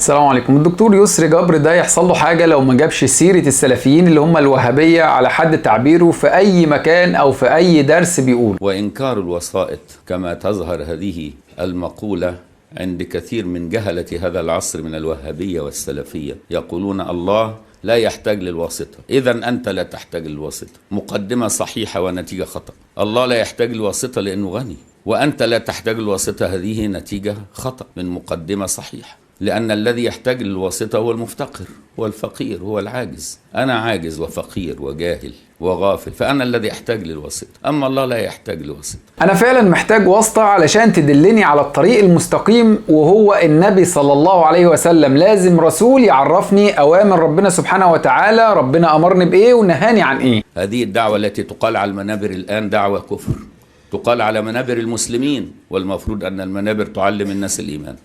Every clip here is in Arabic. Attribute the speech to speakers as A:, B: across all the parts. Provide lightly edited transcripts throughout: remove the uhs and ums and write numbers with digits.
A: السلام عليكم. الدكتور يسري جبر ده يحصل له حاجة لو ما جابش سيرة السلفيين اللي هم الوهابية على حد تعبيره في أي مكان أو في أي درس بيقول.
B: وإنكار الوسائط كما تظهر هذه المقولة عند كثير من جهلة هذا العصر من الوهابية والسلفية، يقولون الله لا يحتاج للواسطة، إذا أنت لا تحتاج للواسطة. مقدمة صحيحة ونتيجة خطأ. الله لا يحتاج للواسطة لأنه غني، وأنت لا تحتاج للواسطة، هذه نتيجة خطأ من مقدمة صحيحة. لأن الذي يحتاج للواسطة هو المفتقر، هو الفقير، هو العاجز. أنا عاجز وفقير وجاهل وغافل، فأنا الذي أحتاج للواسطة، أما الله لا يحتاج لواسطة.
A: أنا فعلا محتاج واسطة علشان تدلني على الطريق المستقيم، وهو النبي صلى الله عليه وسلم. لازم رسول يعرفني أوامر ربنا سبحانه وتعالى، ربنا أمرني بإيه ونهاني عن إيه.
B: هذه الدعوة التي تقال على المنابر الآن دعوة كفر، تقال على منابر المسلمين، والمفروض أن المنابر تعلم الناس الإيمان.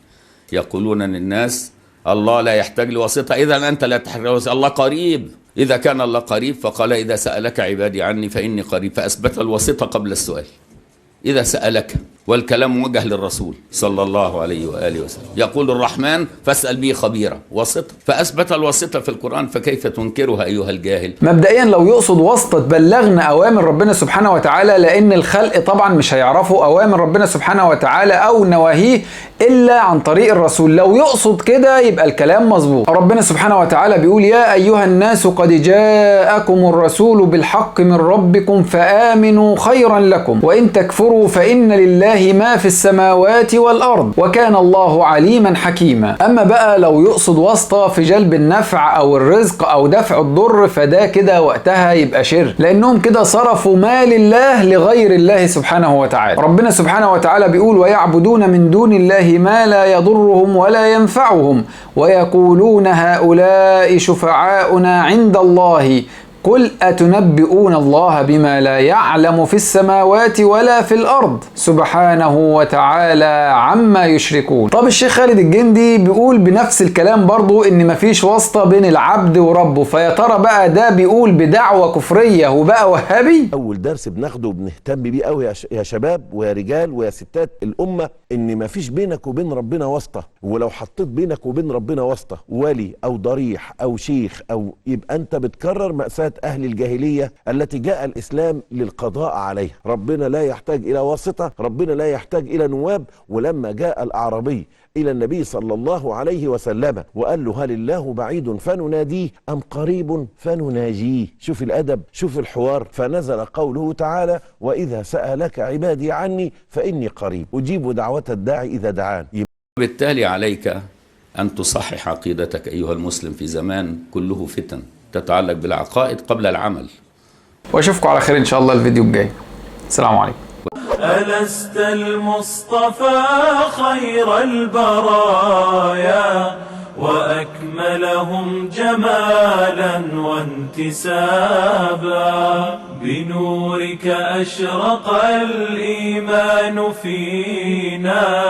B: يقولون للناس الله لا يحتاج لواسطة، إذا أنت لا تحتاج لواسطة، الله قريب. إذا كان الله قريب فقال إذا سألك عبادي عني فإني قريب، فأثبت الواسطة قبل السؤال. إذا سألك، والكلام موجه للرسول صلى الله عليه وآله وسلم، يقول الرحمن فاسأل به خبيرا، واسطة، فأثبت الواسطة في القرآن، فكيف تنكرها أيها الجاهل؟
A: مبدئيا لو يقصد واسطة بلغنا أوامر ربنا سبحانه وتعالى، لأن الخلق طبعا مش هيعرفوا أوامر ربنا سبحانه وتعالى أو نواهيه إلا عن طريق الرسول. لو يقصد كده يبقى الكلام مظبوط. ربنا سبحانه وتعالى بيقول يا أيها الناس قد جاءكم الرسول بالحق من ربكم فآمنوا خيرا لكم وإن تكفروا فإن لله ما في السماوات والأرض وكان الله عليما حكيما. أما بقى لو يقصد واسطة في جلب النفع أو الرزق أو دفع الضر، فده كده وقتها يبقى شرك، لأنهم كده صرفوا مال الله لغير الله سبحانه وتعالى. ربنا سبحانه وتعالى بيقول ويعبدون من دون الله ما لا يضرهم ولا ينفعهم ويقولون هؤلاء شفعاؤنا عند الله قل أتنبئون الله بما لا يعلم في السماوات ولا في الأرض سبحانه وتعالى عما يشركون. طب الشيخ خالد الجندي بيقول بنفس الكلام برضو إن مفيش واسطة بين العبد وربه، فيا ترى بقى ده بيقول بدعوة كفرية وبقى وهابي؟
C: أول درس بناخده وبنهتم بيه قوي يا شباب ويا رجال ويا ستات الأمة، إن مفيش بينك وبين ربنا واسطة. ولو حطيت بينك وبين ربنا واسطة ولي أو ضريح أو شيخ أو، يبقى أنت بتكرر مأساة أهل الجاهلية التي جاء الإسلام للقضاء عليها. ربنا لا يحتاج إلى واسطة، ربنا لا يحتاج إلى نواب. ولما جاء الأعرابي إلى النبي صلى الله عليه وسلم وقال له هل الله بعيد فنناديه أم قريب فنناجيه؟ شوف الأدب، شوف الحوار. فنزل قوله تعالى وإذا سألك عبادي عني فإني قريب أجيب دعوة الداعي إذا دعان.
B: بالتالي عليك أن تصحح عقيدتك أيها المسلم في زمان كله فتن تتعلق بالعقائد قبل العمل.
A: واشوفكم على خير ان شاء الله الفيديو الجاي. السلام عليكم.
D: ألست المصطفى خير البرايا وأكملهم جمالا وانتسابا، بنورك أشرق الإيمان فينا